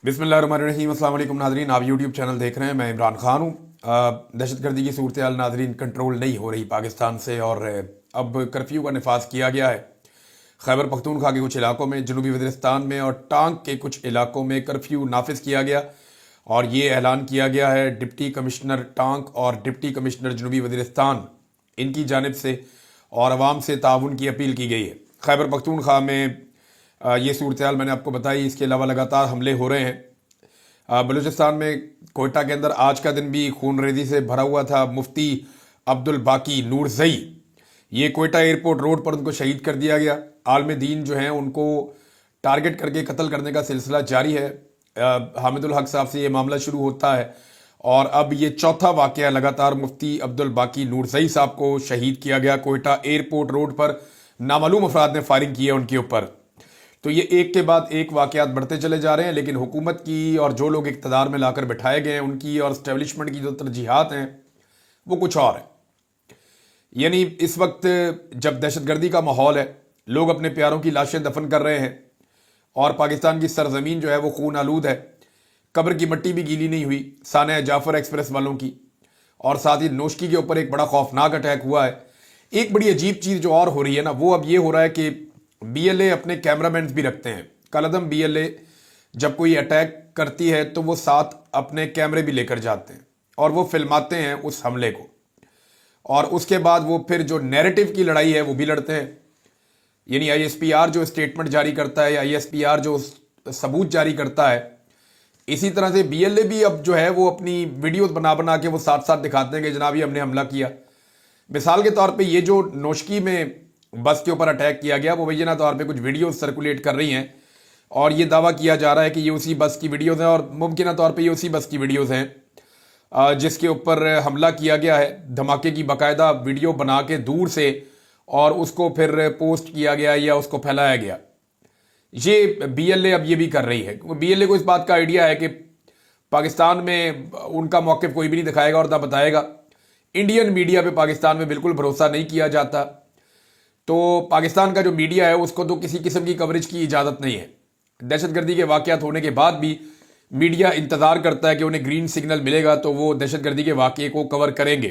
बिस्मिल्लाहिर्रहमानिर्रहीम। अस्सलाम वालेकुम नाज़रीन, आप यूट्यूब चैनल देख रहे हैं। मैं इमरान खान हूँ। दहशत गर्दी की सूरत हाल नाज़रीन कंट्रोल नहीं हो रही पाकिस्तान से, और अब कर्फ्यू का नफाज किया गया है। खैबर पख्तूनख्वा के कुछ इलाकों में, जनूबी वज़ीरिस्तान में और टांग के कुछ इलाकों में कर्फ्यू नाफिज किया गया, और ये ऐलान किया गया है डिप्टी कमिश्नर टांग और डिप्टी कमिश्नर जनूबी वज़ीरिस्तान, इनकी जानिब से, और आवाम से ताउन की अपील की गई है। खैबर पख्तूनख्वा में ये सूरत हाल मैंने आपको बताई। इसके अलावा लगातार हमले हो रहे हैं। बलूचिस्तान में कोयटा के अंदर आज का दिन भी खून रेजी से भरा हुआ था। मुफ्ती अब्दुल बाकी नूरज़ई, ये कोयटा एयरपोर्ट रोड पर उनको शहीद कर दिया गया। आलम दीन जो हैं उनको टारगेट करके कत्ल करने का सिलसिला जारी है। हामिदुल हक साहब से ये मामला शुरू होता है, और अब ये चौथा वाक़या लगातार मुफ्ती अब्दुल बाकी नूरज़ई साहब को शहीद किया गया। कोयटा एयरपोर्ट रोड पर नामालूम अफराद ने फायरिंग की है उनके ऊपर। तो ये एक के बाद एक वाक़यात बढ़ते चले जा रहे हैं, लेकिन हुकूमत की और जो लोग इक़्तिदार में लाकर बिठाए गए हैं उनकी और एस्टेब्लिशमेंट की जो तरजीहात हैं वो कुछ और है। यानी इस वक्त जब दहशतगर्दी का माहौल है, लोग अपने प्यारों की लाशें दफन कर रहे हैं, और पाकिस्तान की सरजमीन जो है वो खून आलूद है, कब्र की मिट्टी भी गीली नहीं हुई साने जाफर एक्सप्रेस वालों की, और साथ ही नोशकी के ऊपर एक बड़ा खौफनाक अटैक हुआ है। एक बड़ी अजीब चीज़ जो और हो रही है ना, वो अब ये हो रहा है कि बीएलए अपने कैमरामैन भी रखते हैं। कलदम बीएलए जब कोई अटैक करती है तो वो साथ अपने कैमरे भी लेकर जाते हैं, और वो फिल्माते हैं उस हमले को, और उसके बाद वो फिर जो नैरेटिव की लड़ाई है वो भी लड़ते हैं। यानी आईएसपीआर जो स्टेटमेंट जारी करता है, या आईएसपीआर जो सबूत जारी करता है, इसी तरह से बीएलए भी अब जो है वो अपनी वीडियोस बना बना के वो साथ साथ दिखाते हैं कि जनाब ये हमने हमला किया। मिसाल के तौर पे ये जो नोशकी में बस के ऊपर अटैक किया गया, वो मुबैना तौर पे कुछ वीडियोस सर्कुलेट कर रही हैं, और ये दावा किया जा रहा है कि ये उसी बस की वीडियोस हैं, और मुमकिन तौर पे ये उसी बस की वीडियोस हैं जिसके ऊपर हमला किया गया है। धमाके की बाकायदा वीडियो बना के दूर से, और उसको फिर पोस्ट किया गया या उसको फैलाया गया। ये बीएलए अब ये भी कर रही है। बीएलए को इस बात का आइडिया है कि पाकिस्तान में उनका मौक़िफ़ कोई भी नहीं दिखाएगा और ना बताएगा। इंडियन मीडिया पे पाकिस्तान में बिल्कुल भरोसा नहीं किया जाता, तो पाकिस्तान का जो मीडिया है उसको तो किसी किस्म की कवरेज की इजाज़त नहीं है। दहशतगर्दी के वाक़यात होने के बाद भी मीडिया इंतज़ार करता है कि उन्हें ग्रीन सिग्नल मिलेगा तो वो दहशतगर्दी के वाक़े को कवर करेंगे।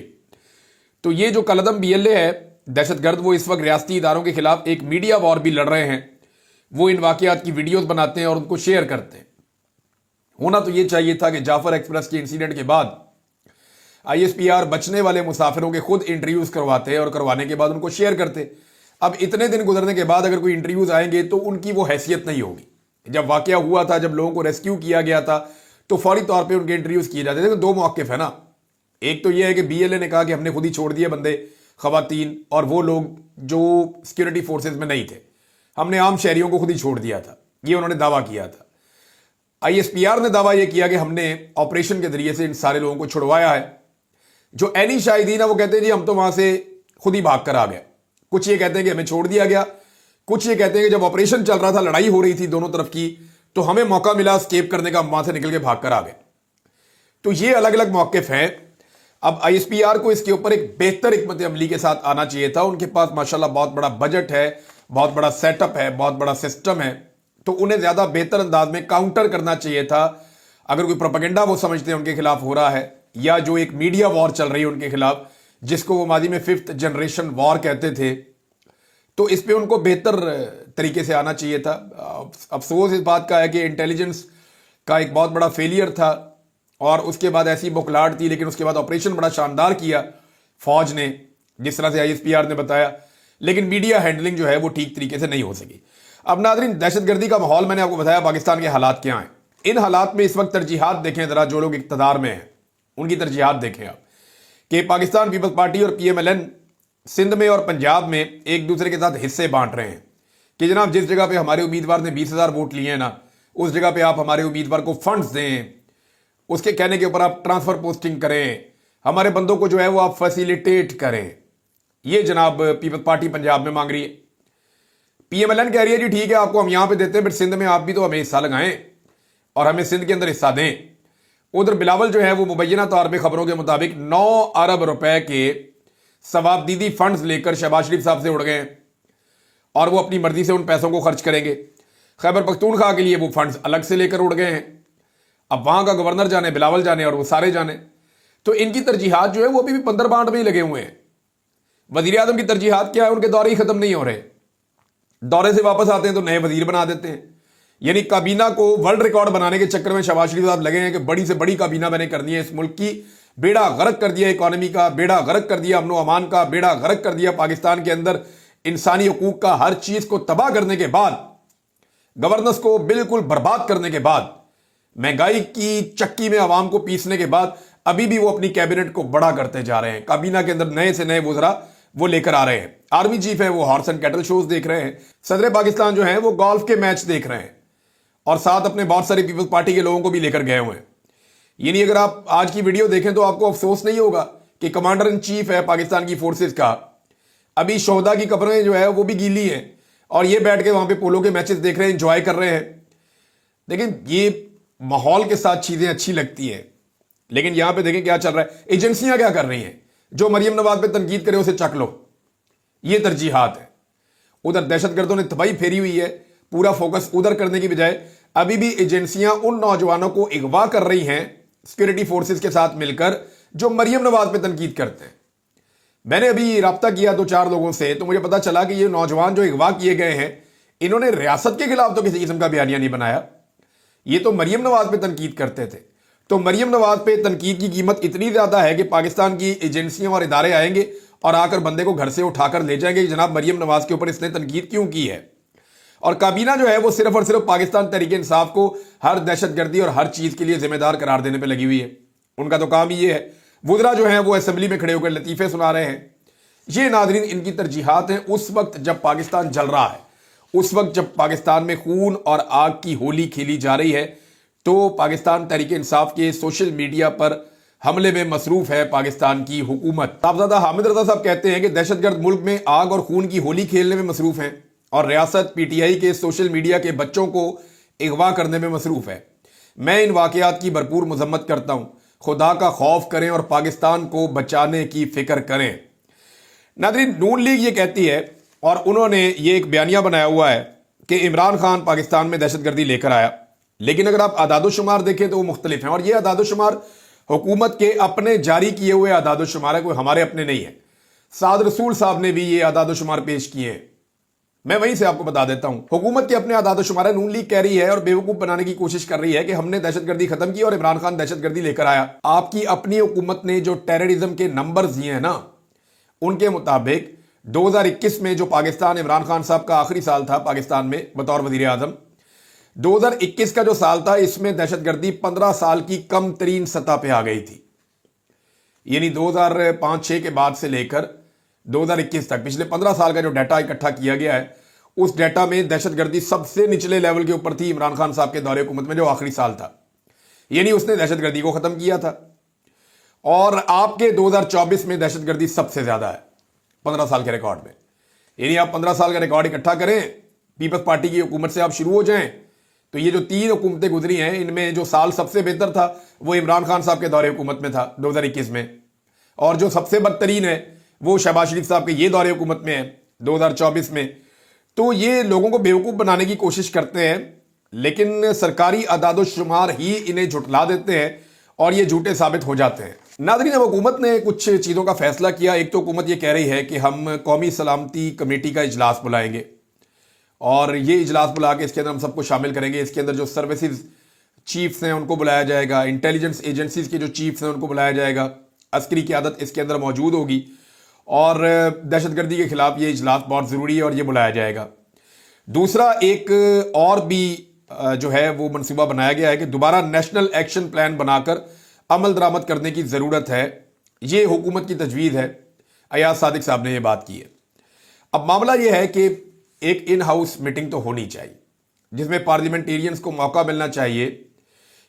तो ये जो कलदम बीएलए है दहशतगर्द, वो इस वक्त रियासती इदारों के खिलाफ एक मीडिया वॉर भी लड़ रहे हैं। वो इन वाक़यात की वीडियोज़ बनाते हैं और उनको शेयर करते हैं। होना तो ये चाहिए था कि जाफर एक्सप्रेस के इंसिडेंट के बाद आईएसपीआर बचने वाले मुसाफिरों के खुद इंटरव्यूज़ करवाते और करवाने के बाद उनको शेयर करते। अब इतने दिन गुजरने के बाद अगर कोई इंटरव्यूज आएंगे तो उनकी वो हैसियत नहीं होगी। जब वाकया हुआ था, जब लोगों को रेस्क्यू किया गया था, तो फौरी तौर पे उनके इंटरव्यूज किए जाते थे। तो दो मौक़िफ़ है ना, एक तो ये है कि बीएलए ने कहा कि हमने खुद ही छोड़ दिए बंदे, खवातीन और वो लोग जो सिक्योरिटी फोर्सेज में नहीं थे, हमने आम शहरियों को खुद ही छोड़ दिया था, ये उन्होंने दावा किया था। आईएसपीआर ने दावा यह किया कि हमने ऑपरेशन के जरिए से इन सारे लोगों को छुड़वाया है। जो एनी शाहिदीन है वो कहते हैं जी हम तो वहां से खुद ही भाग कर आ गए। कुछ ये कहते हैं कि हमें छोड़ दिया गया, कुछ ये कहते हैं कि जब ऑपरेशन चल रहा था, लड़ाई हो रही थी दोनों तरफ की, तो हमें मौका मिला एस्केप करने का, वहां से निकल के भाग कर आ गए। तो ये अलग अलग मौक़िफ़ हैं। अब आईएसपीआर को इसके ऊपर एक बेहतर हिकमत अमली के साथ आना चाहिए था। उनके पास माशाल्लाह बहुत बड़ा बजट है, बहुत बड़ा सेटअप है, बहुत बड़ा सिस्टम है, तो उन्हें ज़्यादा बेहतर अंदाज में काउंटर करना चाहिए था। अगर कोई प्रोपेगेंडा वो समझते हैं उनके खिलाफ हो रहा है, या जो एक मीडिया वॉर चल रही है उनके खिलाफ, जिसको वो माजी में 5th जनरेशन वॉर कहते थे, तो इस पे उनको बेहतर तरीके से आना चाहिए था। अफसोस इस बात का है कि इंटेलिजेंस का एक बहुत बड़ा फेलियर था, और उसके बाद ऐसी बौखलाहट थी, लेकिन उसके बाद ऑपरेशन बड़ा शानदार किया फौज ने, जिस तरह से आईएसपीआर ने बताया, लेकिन मीडिया हैंडलिंग जो है वो ठीक तरीके से नहीं हो सकी। अब नाज़रीन, दहशतगर्दी का माहौल मैंने आपको बताया, पाकिस्तान के हालात क्या हैं। इन हालात में इस वक्त तरजीहात देखें ज़रा, जो लोग इक़्तिदार में हैं उनकी तरजीहात देखें आप, कि पाकिस्तान पीपल्स पार्टी और पीएमएलएन सिंध में और पंजाब में एक दूसरे के साथ हिस्से बांट रहे हैं कि जनाब जिस जगह पे हमारे उम्मीदवार ने 20,000 वोट लिए हैं ना, उस जगह पे आप हमारे उम्मीदवार को फंड्स दें, उसके कहने के ऊपर आप ट्रांसफर पोस्टिंग करें, हमारे बंदों को जो है वो आप फैसिलिटेट करें। ये जनाब पीपल्स पार्टी पंजाब में मांग रही है। पीएमएलएन कह रही है जी ठीक है आपको हम यहां पे देते हैं, बट सिंध में आप भी तो हमें हिस्सा लगाएं और हमें सिंध के अंदर हिस्सा दें। उधर बिलावल जो है वो मुबैना तौर पर खबरों के मुताबिक 9 अरब रुपए के सवाबदीदी फंड्स लेकर शहबाज शरीफ साहब से उड़ गए हैं, और वो अपनी मर्जी से उन पैसों को खर्च करेंगे। खैबर पख्तूनख्वा के लिए वो फंड्स अलग से लेकर उड़ गए हैं। अब वहां का गवर्नर जाने, बिलावल जाने और वो सारे जाने। तो इनकी तरजीहात जो है वो अभी भी पंदर बांट में ही लगे हुए हैं। वजीर आजम की तरजीहात क्या है, उनके दौरे ही खत्म नहीं हो रहे। दौरे से वापस आते हैं तो नए वजीर बना देते हैं। यानी काबीना को वर्ल्ड रिकॉर्ड बनाने के चक्कर में शहबाज शरीफ साहब लगे हैं कि बड़ी से बड़ी काबीना मैंने करनी है, इस मुल्क की बेड़ा गर्क कर दिया, इकॉनमी का बेड़ा गर्क कर दिया, अमन अमान का बेड़ा गर्क कर दिया, पाकिस्तान के अंदर इंसानी हकूक का हर चीज को तबाह करने के बाद, गवर्नेंस को बिल्कुल बर्बाद करने के बाद, महंगाई की चक्की में आवाम को पीसने के बाद अभी भी वो अपनी कैबिनेट को बड़ा करते जा रहे हैं। काबीना के अंदर नए से नए वुज़रा वो लेकर आ रहे हैं। आर्मी चीफ है वो हॉर्स एंड कैटल शोज देख रहे हैं। सदर पाकिस्तान जो है वो गोल्फ के मैच देख रहे हैं और साथ अपने बहुत सारे पीपल्स पार्टी के लोगों को भी लेकर गए हुए हैं। यानी अगर आप आज की वीडियो देखें तो आपको अफसोस नहीं होगा कि कमांडर इन चीफ है पाकिस्तान की फोर्सेस का, अभी शोहदा की कब्रें जो है वो भी गीली हैं और ये बैठ के वहां पे पोलो के मैचेस देख रहे हैं, एंजॉय कर रहे हैं। लेकिन ये माहौल के साथ चीजें अच्छी लगती हैं, लेकिन यहां पे देखें क्या चल रहा है। एजेंसियां क्या कर रही हैं, जो मरियम नवाज पे तनकीद करे उसे चक लो, ये तरजीहात है। उधर दहशतगर्दों ने तबाही फेरी हुई है, पूरा फोकस उधर करने की बजाय अभी भी एजेंसियां उन नौजवानों को अगवा कर रही हैं सिक्योरिटी फोर्सेस के साथ मिलकर जो मरियम नवाज पे तनकीद करते हैं। मैंने अभी राब्ता किया 2-4 लोगों से, तो मुझे पता चला कि ये नौजवान जो अगवा किए गए हैं इन्होंने रियासत के खिलाफ तो किसी किस्म का बयानिया नहीं बनाया, ये तो मरियम नवाज पे तनकीद करते थे। तो मरियम नवाज पे तनकीद की कीमत इतनी ज्यादा है कि पाकिस्तान की एजेंसियां और इदारे आएंगे और आकर बंदे को घर से उठाकर ले जाएंगे कि जनाब मरियम नवाज के ऊपर इसने तनकीद क्यों की है। और काबीना जो है वो सिर्फ और सिर्फ पाकिस्तान तहरीक इंसाफ को हर दहशतगर्दी और हर चीज के लिए जिम्मेदार करार देने पर लगी हुई है। उनका तो काम ही ये है। वुज़रा जो है वो असेंबली में खड़े होकर लतीफे सुना रहे हैं। ये नादरीन इनकी तरजीहात हैं उस वक्त जब पाकिस्तान जल रहा है, उस वक्त जब पाकिस्तान में खून और आग की होली खेली जा रही है, तो पाकिस्तान तहरीक इंसाफ के सोशल मीडिया पर हमले में मसरूफ है पाकिस्तान की हुकूमत। साहबजादा हामिद रजा साहब कहते हैं कि दहशतगर्द मुल्क में आग और खून की होली खेलने में मसरूफ हैं और रियासत पीटीआई के सोशल मीडिया के बच्चों को अगवा करने में मसरूफ है। मैं इन वाकयात की भरपूर मजम्मत करता हूं। खुदा का खौफ करें और पाकिस्तान को बचाने की फिक्र करें। नादरीन, नून लीग ये कहती है और उन्होंने ये एक बयानिया बनाया हुआ है कि इमरान खान पाकिस्तान में दहशतगर्दी लेकर आया, लेकिन अगर आप आदादोशुमार देखें तो वो मुख्तलिफ हैं और ये आदादोशुमार हुकूमत के अपने जारी किए हुए आदादोशुमार है, कोई हमारे अपने नहीं है। साद रसूल साहब ने भी ये आदादोशुमार पेश किए हैं। मैं वहीं से आपको बता देता हूं, हुकूमत के अपने आदादोशुमार है। नून लीग कह रही है और बेवकूफ बनाने की कोशिश कर रही है कि हमने दहशतगर्दी खत्म की और इमरान खान दहशतगर्दी लेकर आया। आपकी अपनी हुकूमत ने जो टेररिज्म के नंबर्स दिए हैं ना, उनके मुताबिक 2021 में जो पाकिस्तान इमरान खान साहब का आखिरी साल था पाकिस्तान में बतौर वजीर आजम, 2021 का जो साल था इसमें दहशतगर्दी 15 साल की कम तरीन सतह पे आ गई थी। यानी 2005-6 के बाद से लेकर 2021 तक पिछले 15 साल का जो डाटा इकट्ठा किया गया है, उस डाटा में दहशतगर्दी सबसे निचले लेवल के ऊपर थी इमरान खान साहब के दौरे हुकूमत में जो आखिरी साल था। यानी उसने दहशतगर्दी को खत्म किया था। और आपके 2024 में दहशतगर्दी सबसे ज्यादा है 15 साल के रिकॉर्ड में। यानी आप 15 साल का रिकॉर्ड इकट्ठा करें, पीपल्स पार्टी की हुकूमत से आप शुरू हो जाएं, तो ये जो 3 हुकूमतें गुजरी हैं इनमें जो साल सबसे बेहतर था वो इमरान खान साहब के दौरे हुकूमत में था 2021 में, और जो सबसे बदतरीन है वो शहबाज शरीफ साहब के ये दौरे हुकूमत में है 2024 में। तो ये लोगों को बेवकूफ बनाने की कोशिश करते हैं, लेकिन सरकारी अदादोशुमार ही इन्हें झुटला देते हैं और ये झूठे साबित हो जाते हैं। नाज़रीन, अब हुकूमत ने कुछ चीज़ों का फैसला किया। एक तो हुकूमत ये कह रही है कि हम कौमी सलामती कमेटी का इजलास बुलाएंगे और ये इजलास बुला के इसके अंदर हम सबको शामिल करेंगे। इसके अंदर जो सर्विसेज चीफ्स हैं उनको बुलाया जाएगा, इंटेलिजेंस एजेंसीज के जो चीफ्स हैं उनको बुलाया जाएगा, अस्करी क़यादत इसके अंदर मौजूद होगी और दहशतगर्दी के खिलाफ ये इजलास बहुत ज़रूरी है और ये बुलाया जाएगा। दूसरा, एक और भी जो है वो मनसूबा बनाया गया है कि दोबारा नेशनल एक्शन प्लान बनाकर अमल दरामद करने की ज़रूरत है। ये हुकूमत की तजवीज़ है। अयाज सादिक साहब ने ये बात की है। अब मामला ये है कि एक इन हाउस मीटिंग तो होनी चाहिए जिसमें पार्लियामेंटेरियंस को मौका मिलना चाहिए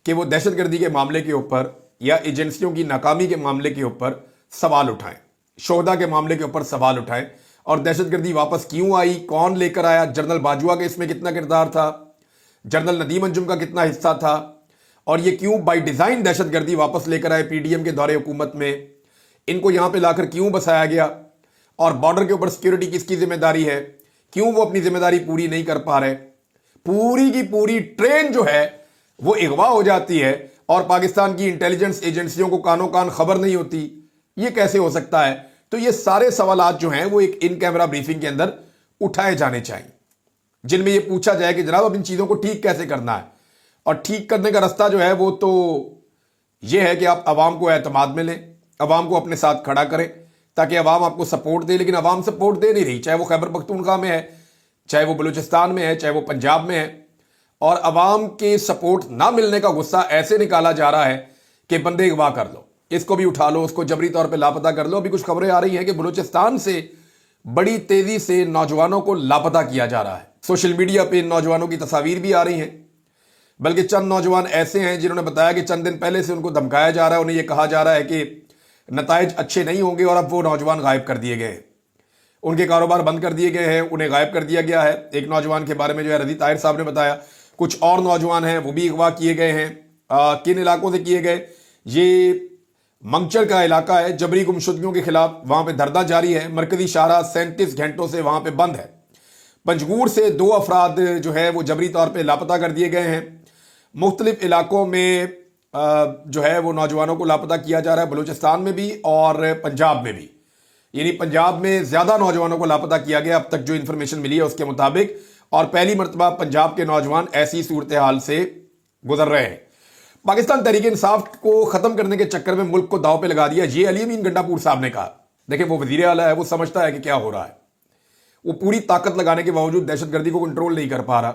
कि वो दहशतगर्दी के मामले के ऊपर या एजेंसियों की नाकामी के मामले के ऊपर सवाल उठाएं, शोहदा के मामले के ऊपर सवाल उठाएं और दहशतगर्दी वापस क्यों आई, कौन लेकर आया, जनरल बाजवा का इसमें कितना किरदार था, जनरल नदीम अंजुम का कितना हिस्सा था और ये क्यों बाय डिज़ाइन दहशतगर्दी वापस लेकर आए पीडीएम के दौरे हुकूमत में, इनको यहां पे लाकर क्यों बसाया गया और बॉर्डर के ऊपर सिक्योरिटी किसकी जिम्मेदारी है, क्यों वो अपनी जिम्मेदारी पूरी नहीं कर पा रहे। पूरी की पूरी ट्रेन जो है वो अगवा हो जाती है और पाकिस्तान की इंटेलिजेंस एजेंसियों को कानों कान खबर नहीं होती, ये कैसे हो सकता है? तो ये सारे सवालात जो हैं वो एक इन कैमरा ब्रीफिंग के अंदर उठाए जाने चाहिए, जिनमें ये पूछा जाए कि जनाब अब इन चीज़ों को ठीक कैसे करना है। और ठीक करने का रास्ता जो है वो तो ये है कि आप अवाम को एतमाद में लें, अवाम को अपने साथ खड़ा करें, ताकि अवाम आपको सपोर्ट दे। लेकिन अवाम सपोर्ट दे नहीं रही, चाहे वो खैबर पख्तूनख्वा में है, चाहे वो बलूचिस्तान में है, चाहे वो पंजाब में है। और अवाम के सपोर्ट ना मिलने का गुस्सा ऐसे निकाला जा रहा है कि बंदे अगवा कर लो, इसको भी उठा लो, उसको जबरी तौर पे लापता कर लो। अभी कुछ खबरें आ रही हैं कि बलूचिस्तान से बड़ी तेजी से नौजवानों को लापता किया जा रहा है। सोशल मीडिया पे इन नौजवानों की तस्वीर भी आ रही हैं, बल्कि चंद नौजवान ऐसे हैं जिन्होंने बताया कि चंद दिन पहले से उनको धमकाया जा रहा है, उन्हें यह कहा जा रहा है कि नताइज अच्छे नहीं होंगे, और अब वो नौजवान गायब कर दिए गए हैं, उनके कारोबार बंद कर दिए गए हैं, उन्हें गायब कर दिया गया है। एक नौजवान के बारे में जो है रजी ताहिर साहब ने बताया, कुछ और नौजवान हैं वो भी अगवा किए गए हैं। किन इलाकों से किए गए? ये मंगचर का इलाका है, जबरी गुमशुदगियों के खिलाफ वहां पे धरना जारी है, मरकजी शाहराह 37 घंटों से वहां पे बंद है। पंजगूर से 2 अफराद जो है वो जबरी तौर पे लापता कर दिए गए हैं। मुख्तलिफ इलाकों में जो है वो नौजवानों को लापता किया जा रहा है, बलूचिस्तान में भी और पंजाब में भी। यानी पंजाब में ज्यादा नौजवानों को लापता किया गया अब तक जो इंफॉर्मेशन मिली है उसके मुताबिक, और पहली मरतबा पंजाब के नौजवान ऐसी सूरत हाल से गुजर रहे हैं। पाकिस्तान तहरीक इंसाफ को खत्म करने के चक्कर में मुल्क को दांव पे लगा दिया, ये अली अमीन गंडापुर साहब ने कहा। देखिए, वो वजीर आला है, वो समझता है कि क्या हो रहा है, वो पूरी ताकत लगाने के बावजूद दहशतगर्दी को कंट्रोल नहीं कर पा रहा।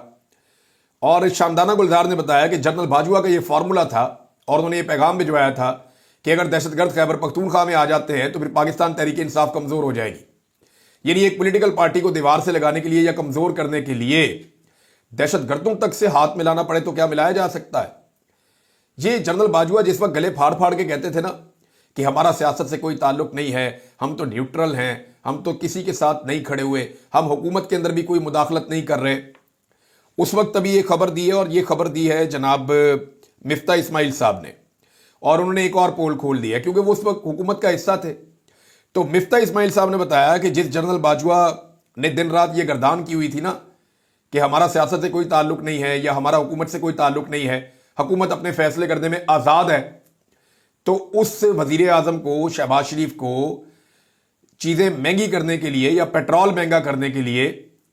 और शामदाना गुलजार ने बताया कि जनरल बाजवा का ये फार्मूला था, और उन्होंने ये पैगाम भिजवाया था कि अगर दहशतगर्द खैबर पख्तूनख्वा में आ जाते हैं तो फिर पाकिस्तान तहरीक इंसाफ कमजोर हो जाएगी। यानी एक पॉलिटिकल पार्टी को दीवार से लगाने के लिए या कमजोर करने के लिए दहशतगर्दों तक से हाथ मिलाना पड़े तो क्या मिलाया जा सकता है? ये जनरल बाजवा जिस वक्त गले फाड़ फाड़ के कहते थे ना कि हमारा सियासत से कोई ताल्लुक नहीं है, हम तो न्यूट्रल हैं, हम तो किसी के साथ नहीं खड़े हुए, हम हुकूमत के अंदर भी कोई मुदाखलत नहीं कर रहे, उस वक्त तभी ये खबर दी है। और ये खबर दी है जनाब मिफ्ता इस्माइल साहब ने, और उन्होंने एक और पोल खोल दिया क्योंकि वो उस वक्त हुकूमत का हिस्सा थे। तो मिफ्ता इस्माइल साहब ने बताया कि जिस जनरल बाजवा ने दिन रात ये गर्दान की हुई थी ना कि हमारा सियासत से कोई ताल्लुक नहीं है या हमारा हुकूमत से कोई ताल्लुक नहीं है, हुकूमत अपने फैसले करने में आज़ाद है, तो उस वजीर आज़म को, शहबाज शरीफ को, चीज़ें महंगी करने के लिए या पेट्रोल महंगा करने के लिए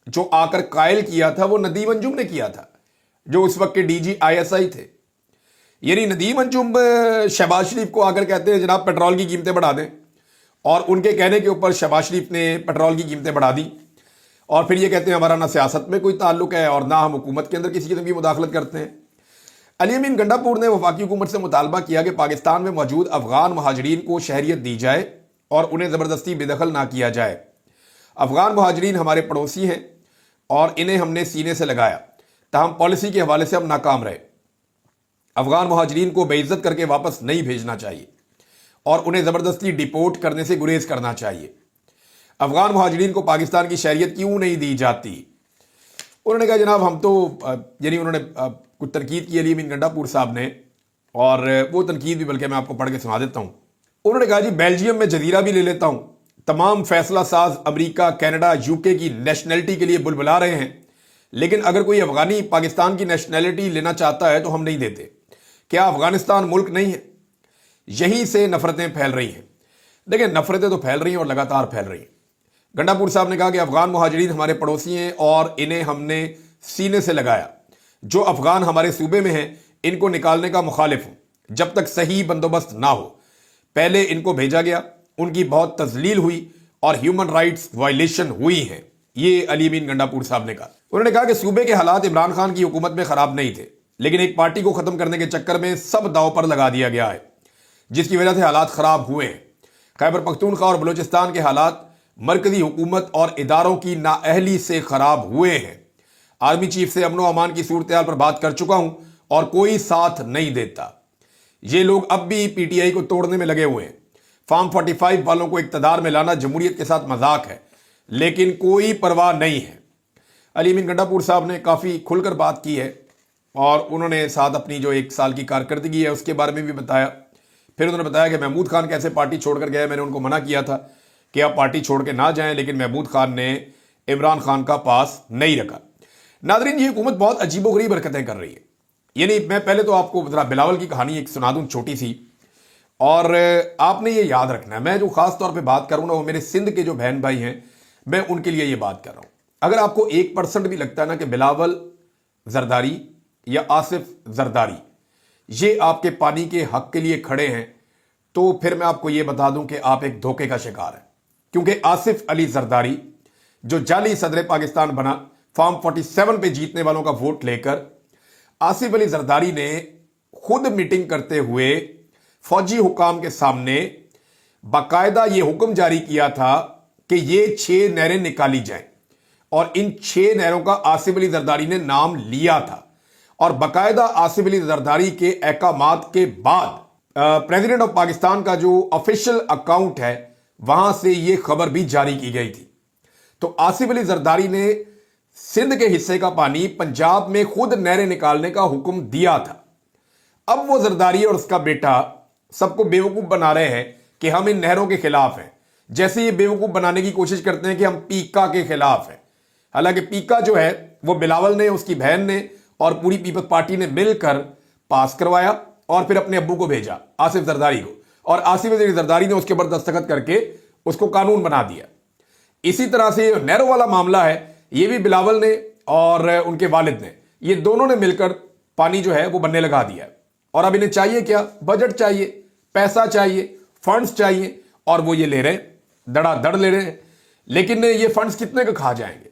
जो आकर कायल किया था वो नदीम अंजुम ने किया था, जो उस वक्त के डीजी ISI थे। यानी नदीम अंजुम शहबाज शरीफ को आकर कहते हैं जनाब पेट्रोल की कीमतें बढ़ा दें, और उनके कहने के ऊपर शहबाज शरीफ ने पेट्रोल की कीमतें बढ़ा दी, और फिर ये कहते हैं हमारा ना सियासत में कोई ताल्लुक है और ना हम हुकूमत के अंदर किसी किस्म की मुदाखलत करते हैं। अली अमीन गंडापुर ने वफाकी हुकूमत से मुतालबा किया कि पाकिस्तान में मौजूद अफगान महाजरीन को शहरियत दी जाए और उन्हें ज़बरदस्ती बेदखल ना किया जाए। अफगान महाजरीन हमारे पड़ोसी हैं और इन्हें हमने सीने से लगाया, ताहम पॉलिसी के हवाले से हम नाकाम रहे। अफगान महाजरीन को बेइज्जत करके वापस नहीं भेजना चाहिए और उन्हें ज़बरदस्ती डिपोर्ट करने से गुरेज करना चाहिए। अफगान महाजरीन को पाकिस्तान की शहरियत क्यों नहीं दी जाती? उन्होंने कहा जनाब हम तो यानी उन्होंने कुछ तनकीद की अली अमीन गंडापुर साहब ने, और वो तनकीद भी बल्कि मैं आपको पढ़ के सुना देता हूँ। उन्होंने कहा जी बेल्जियम में जजीरा भी ले लेता हूँ, तमाम फैसला साज अमेरिका, कनाडा, UK की नेशनैलिटी के लिए बुलबुला रहे हैं, लेकिन अगर कोई अफगानी पाकिस्तान की नेशनैलिटी लेना चाहता है तो हम नहीं देते। क्या अफगानिस्तान मुल्क नहीं है? यहीं से नफरतें फैल रही हैं। देखिए, नफरतें तो फैल रही हैं और लगातार फैल रही हैं। गंडापुर साहब ने कहा कि अफगान मुहाजिरीन हमारे पड़ोसी हैं और इन्हें हमने सीने से लगाया। जो अफगान हमारे सूबे में हैं इनको निकालने का मुखालिफ हूं जब तक सही बंदोबस्त ना हो। पहले इनको भेजा गया, उनकी बहुत तजलील हुई और ह्यूमन राइट्स वायलेशन हुई हैं, ये अली अमीन गंडापुर साहब ने कहा। उन्होंने कहा कि सूबे के हालात इमरान खान की हुकूमत में खराब नहीं थे, लेकिन एक पार्टी को खत्म करने के चक्कर में सब दांव पर लगा दिया गया है, जिसकी वजह से हालात खराब हुए हैं। खैबर पख्तूनख्वा और बलूचिस्तान के हालात मरकजी हुकूमत और इदारों की नाअहली से खराब हुए हैं। आर्मी चीफ से अमनो अमान की सूरत हाल पर बात कर चुका हूं और कोई साथ नहीं देता। ये लोग अब भी PTI को तोड़ने में लगे हुए हैं। फार्म 45 वालों को इक्तदार में लाना जमहूरियत के साथ मजाक है, लेकिन कोई परवाह नहीं है। अली अमीन गंडापुर साहब ने काफ़ी खुलकर बात की है और उन्होंने साथ अपनी जो 1 साल की कारकर्दगी है उसके बारे में भी बताया। फिर उन्होंने बताया कि महमूद खान कैसे पार्टी छोड़कर गए। मैंने उनको मना किया था कि आप पार्टी छोड़ के ना जाएं, लेकिन महमूद खान ने इमरान खान का पास नहीं रखा। नादरीन, ये हुकूमत बहुत अजीबोगरीब हरकतें कर रही है। یعنی میں پہلے تو آپ کو ذرا بلاول کی کہانی ایک سنا دوں چھوٹی سی، اور آپ نے یہ یاد رکھنا ہے، میں جو خاص طور پہ بات کروں نا وہ میرے سندھ کے جو بہن بھائی ہیں، میں ان کے لیے یہ بات کر رہا ہوں۔ اگر آپ کو 1% بھی لگتا ہے نا کہ بلاول زرداری یا آصف زرداری یہ آپ کے پانی کے حق کے لیے کھڑے ہیں، تو پھر میں آپ کو یہ بتا دوں کہ آپ ایک دھوکے کا شکار ہیں، کیونکہ آصف علی زرداری جو جعلی صدر پاکستان بنا فارم 47 پہ جیتنے والوں کا ووٹ لے کر، آصف علی زرداری نے خود میٹنگ کرتے ہوئے فوجی حکام کے سامنے باقاعدہ یہ حکم جاری کیا تھا کہ یہ 6 نہریں نکالی جائیں، اور ان 6 نہروں کا آصف علی زرداری نے نام لیا تھا، اور باقاعدہ آصف علی زرداری کے احکامات کے بعد پریزیڈنٹ آف پاکستان کا جو آفیشیل اکاؤنٹ ہے وہاں سے یہ خبر بھی جاری کی گئی تھی۔ تو آصف علی زرداری نے سندھ کے حصے کا پانی پنجاب میں خود نہریں نکالنے کا حکم دیا تھا۔ اب وہ زرداری اور اس کا بیٹا سب کو بیوقوف بنا رہے ہیں کہ ہم ان نہروں کے خلاف ہیں، جیسے یہ بیوقوف بنانے کی کوشش کرتے ہیں کہ ہم پیکا کے خلاف ہیں۔ حالانکہ پیکا جو ہے وہ بلاول نے، اس کی بہن نے اور پوری پیپلز پارٹی نے مل کر پاس کروایا اور پھر اپنے ابو کو بھیجا، آصف زرداری کو، اور آصف علی زرداری نے اس کے اوپر دستخط کر کے اس کو قانون بنا دیا۔ اسی طرح سے نہروں والا معاملہ ہے، یہ بھی بلاول نے اور ان کے والد نے، یہ دونوں نے مل کر پانی جو ہے وہ بننے لگا دیا ہے۔ اور اب انہیں چاہیے کیا؟ بجٹ چاہیے، پیسہ چاہیے، فنڈز چاہیے، اور وہ یہ لے رہے ہیں، دڑا دڑ لے رہے ہیں۔ لیکن یہ فنڈز کتنے کا کھا جائیں گے؟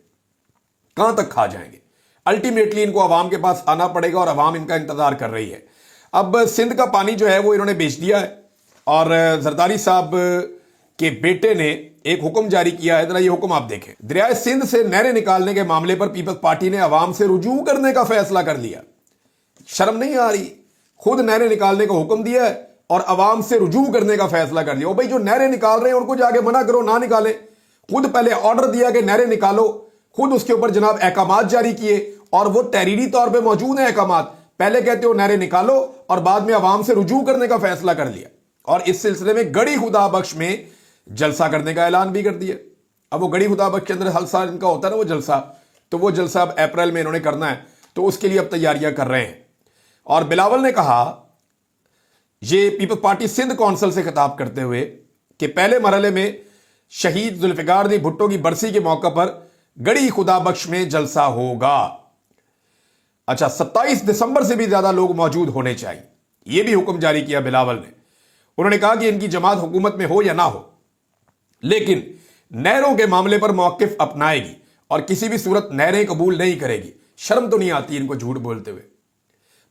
کہاں تک کھا جائیں گے؟ الٹیمیٹلی ان کو عوام کے پاس آنا پڑے گا، اور عوام ان کا انتظار کر رہی ہے۔ اب سندھ کا پانی جو ہے وہ انہوں نے بیچ دیا ہے، اور زرداری صاحب کے بیٹے نے ایک حکم جاری کیا ہے، ذرا یہ حکم آپ دیکھیں۔ دریائے سندھ سے نہریں نکالنے کے معاملے پر پیپلز پارٹی نے عوام سے رجوع کرنے کا فیصلہ کر لیا۔ شرم نہیں آ رہی؟ خود نہریں نکالنے کا حکم دیا ہے اور عوام سے رجوع کرنے کا فیصلہ کر لیا۔ بھائی جو نہریں نکال رہے ہیں ان کو جا کے منع کرو، نہ نکالیں۔ خود پہلے آرڈر دیا کہ نہریں نکالو، خود اس کے اوپر جناب احکامات جاری کیے، اور وہ تحریری طور پہ موجود ہیں احکامات۔ پہلے کہتے ہو نہریں نکالو، اور بعد میں عوام سے رجوع کرنے کا فیصلہ کر لیا، اور اس سلسلے میں گڑی خدا بخش میں جلسہ کرنے کا اعلان بھی کر دیا۔ اب وہ گڑی خدا بخش کے اندر ہر سال ان کا ہوتا ہے نا وہ جلسہ، تو وہ جلسہ اب اپریل میں انہوں نے کرنا ہے، تو اس کے لیے اب تیاریاں کر رہے ہیں۔ اور بلاول نے کہا، یہ پیپلز پارٹی سندھ کونسل سے خطاب کرتے ہوئے، کہ پہلے مرحلے میں شہید ذوالفقار علی بھٹو کی برسی کے موقع پر گڑی خدا بخش میں جلسہ ہوگا۔ اچھا، 27 دسمبر سے بھی زیادہ لوگ موجود ہونے چاہیے، یہ بھی حکم جاری کیا بلاول نے۔ انہوں نے کہا کہ ان کی جماعت حکومت میں ہو یا نہ ہو، لیکن نہروں کے معاملے پر موقف اپنائے گی اور کسی بھی صورت نہریں قبول نہیں کرے گی۔ شرم تو نہیں آتی ان کو جھوٹ بولتے ہوئے؟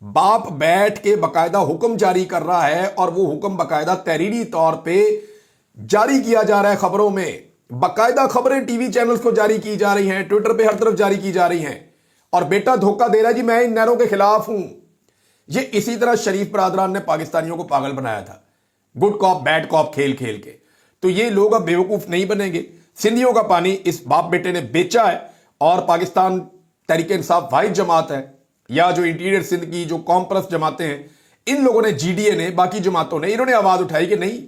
باپ بیٹھ کے باقاعدہ حکم جاری کر رہا ہے، اور وہ حکم باقاعدہ تحریری طور پہ جاری کیا جا رہا ہے، خبروں میں باقاعدہ خبریں ٹی وی چینلز کو جاری کی جا رہی ہیں، ٹویٹر پہ ہر طرف جاری کی جا رہی ہیں، اور بیٹا دھوکہ دے رہا ہے جی میں ان نہروں کے خلاف ہوں۔ یہ اسی طرح شریف برادران نے پاکستانیوں کو پاگل بنایا تھا، گڈ کاپ بیڈ کاپ کھیل کھیل کے۔ تو یہ لوگ اب بیوقوف نہیں بنیں گے۔ سندھیوں کا پانی اس باپ بیٹے نے بیچا ہے، اور پاکستان تحریک انصاف واحد جماعت ہے، یا جو انٹیریئر سندھ کی جو قوم پرست جماعتیں ہیں، ان لوگوں نے، جی ڈی اے نے، باقی جماعتوں نے، انہوں نے آواز اٹھائی کہ نہیں،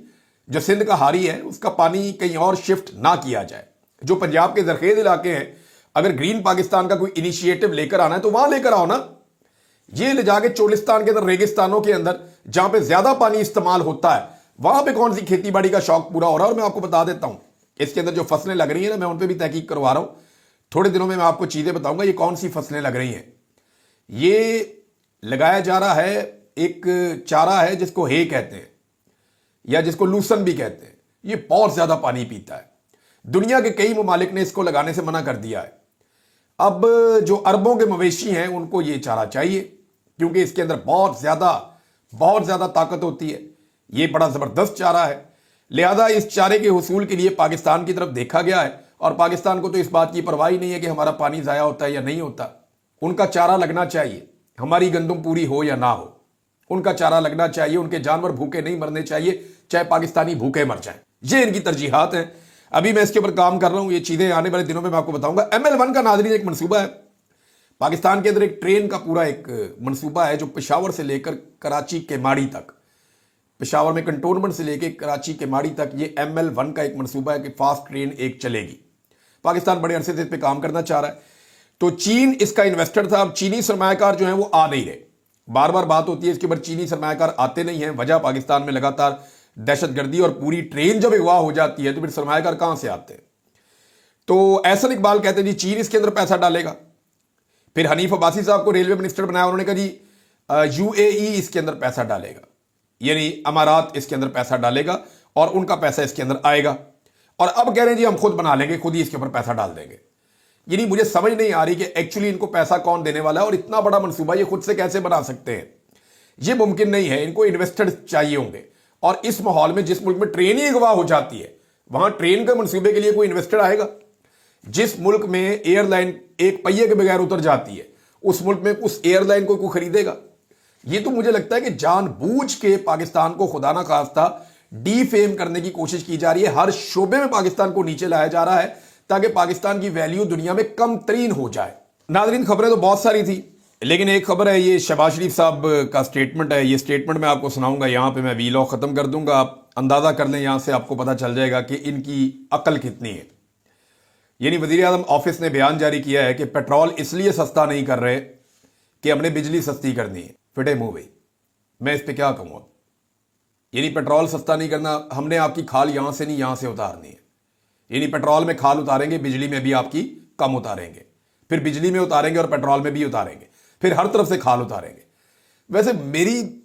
جو سندھ کا ہاری ہے اس کا پانی کہیں اور شفٹ نہ کیا جائے۔ جو پنجاب کے زرخیز علاقے ہیں، اگر گرین پاکستان کا کوئی انیشیٹو لے کر آنا ہے تو وہاں لے کر آؤ نا۔ یہ لے جا کے چولستان کے اندر، ریگستانوں کے اندر جہاں پہ زیادہ پانی استعمال ہوتا ہے، وہاں پہ کون سی کھیتی باڑی کا شوق پورا ہو رہا ہے؟ اور میں آپ کو بتا دیتا ہوں، اس کے اندر جو فصلیں لگ رہی ہیں نا، میں ان پہ بھی تحقیق کروا رہا ہوں، تھوڑے دنوں میں آپ کو چیزیں بتاؤں گا یہ کون سی فصلیں لگ رہی ہیں۔ یہ لگایا جا رہا ہے ایک چارہ ہے جس کو ہے کہتے ہیں، یا جس کو لوسن بھی کہتے ہیں۔ یہ بہت زیادہ پانی پیتا ہے، دنیا کے کئی ممالک نے اس کو لگانے سے منع کر دیا ہے۔ اب جو اربوں کے مویشی ہیں ان کو یہ چارہ چاہیے، کیونکہ اس کے اندر بہت زیادہ طاقت ہوتی ہے، یہ بڑا زبردست چارہ ہے۔ لہذا اس چارے کے حصول کے لیے پاکستان کی طرف دیکھا گیا ہے، اور پاکستان کو تو اس بات کی پرواہ نہیں ہے کہ ہمارا پانی ضائع ہوتا ہے یا نہیں ہوتا۔ ان کا چارہ لگنا چاہیے، ہماری گندم پوری ہو یا نہ ہو، ان کا چارہ لگنا چاہیے، ان کے جانور بھوکے نہیں مرنے چاہیے، چاہے پاکستانی بھوکے مر جائیں۔ یہ ان کی ترجیحات ہیں، ابھی میں اس کے اوپر کام کر رہا ہوں، یہ چیزیں آنے والے دنوں میں آپ کو بتاؤں گا۔ ML1 کا ناظرین ایک منصوبہ ہے، پاکستان کے اندر ایک ٹرین کا پورا ایک منصوبہ ہے جو پشاور سے لے کر کراچی کے ماڑی تک، پشاور میں کنٹونمنٹ سے لے کے کراچی کے ماڑی تک، یہ ML1 کا ایک منصوبہ ہے کہ فاسٹ ٹرین ایک چلے گی۔ پاکستان بڑے عرصے سے اس پہ کام کرنا چاہ رہا ہے، تو چین اس کا انویسٹر تھا۔ اب چینی سرمایہ کار جو ہیں وہ آ نہیں رہے، बार बार बात होती है इसके ऊपर, चीनी सरमायाकार आते नहीं हैं। वजह पाकिस्तान में लगातार दहशतगर्दी और पूरी ट्रेन जब अगवा हो जाती है तो फिर सरमायाकार कहां से आते हैं। तो एहसन इकबाल कहते हैं जी चीन इसके अंदर पैसा डालेगा। फिर हनीफ अब्बासी साहब को रेलवे मिनिस्टर बनाया, उन्होंने कहा जी यूएई इसके अंदर पैसा डालेगा, यानी अमारात इसके अंदर पैसा डालेगा और उनका पैसा इसके अंदर आएगा। और अब कह रहे हैं जी हम खुद बना लेंगे, खुद ही इसके ऊपर पैसा डाल देंगे। यानी मुझे समझ नहीं आ रही कि एक्चुअली इनको पैसा कौन देने वाला है और इतना बड़ा मंसूबा ये खुद से कैसे बना सकते हैं। ये मुमकिन नहीं है, इनको इन्वेस्टर्स चाहिए होंगे। और इस माहौल में जिस मुल्क में ट्रेन ही अगवा हो जाती है वहां ट्रेन के मंसूबे के लिए कोई इन्वेस्टर आएगा? जिस मुल्क में एयरलाइन एक पहिए के बगैर उतर जाती है उस मुल्क में उस एयरलाइन को कोई खरीदेगा? ये तो मुझे लगता है कि जानबूझ के पाकिस्तान को खुदा ना खास्ता डीफेम करने की कोशिश की जा रही है। हर शोबे में पाकिस्तान को नीचे लाया जा रहा है ताकि पाकिस्तान की वैल्यू दुनिया में कम तरीन हो जाए। नाज़रीन, खबरें तो बहुत सारी थी, लेकिन एक खबर है, ये शहबाज शरीफ साहब का स्टेटमेंट है। ये स्टेटमेंट मैं आपको सुनाऊंगा, यहां पे मैं वीलॉग खत्म कर दूंगा। आप अंदाजा कर लें, यहां से आपको पता चल जाएगा कि इनकी अकल कितनी है। यानी वजीर आज़म ऑफिस ने बयान जारी किया है कि पेट्रोल इसलिए सस्ता नहीं कर रहे कि हमने बिजली सस्ती करनी है। फिटे मुंह भाई, मैं इस पर क्या कहूँ। यानी पेट्रोल सस्ता नहीं करना, हमने आपकी खाल यहां से नहीं यहां से उतारनी है। यानी पेट्रोल में खाल उतारेंगे, बिजली में भी आपकी कम उतारेंगे, फिर बिजली में उतारेंगे और पेट्रोल में भी उतारेंगे, फिर हर तरफ से खाल उतारेंगे। वैसे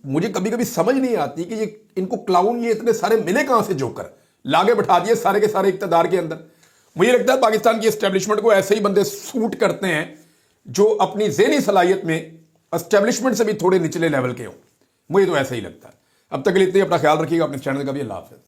मुझे कभी कभी समझ नहीं आती कि ये इनको क्लाउन ये इतने सारे मिले कहां से, जोकर लागे बैठा दिए सारे के सारे इक्तदार के अंदर। मुझे लगता है पाकिस्तान की एस्टेब्लिशमेंट को ऐसे ही बंदे सूट करते हैं जो अपनी ज़हनी सलाहियत में एस्टेब्लिशमेंट से भी थोड़े निचले लेवल के हों। मुझे तो ऐसा ही लगता है। अब तक के लिए इतना ही, अपना ख्याल रखिएगा, अपने चैनल का भी। अल्लाह हाफ़िज़।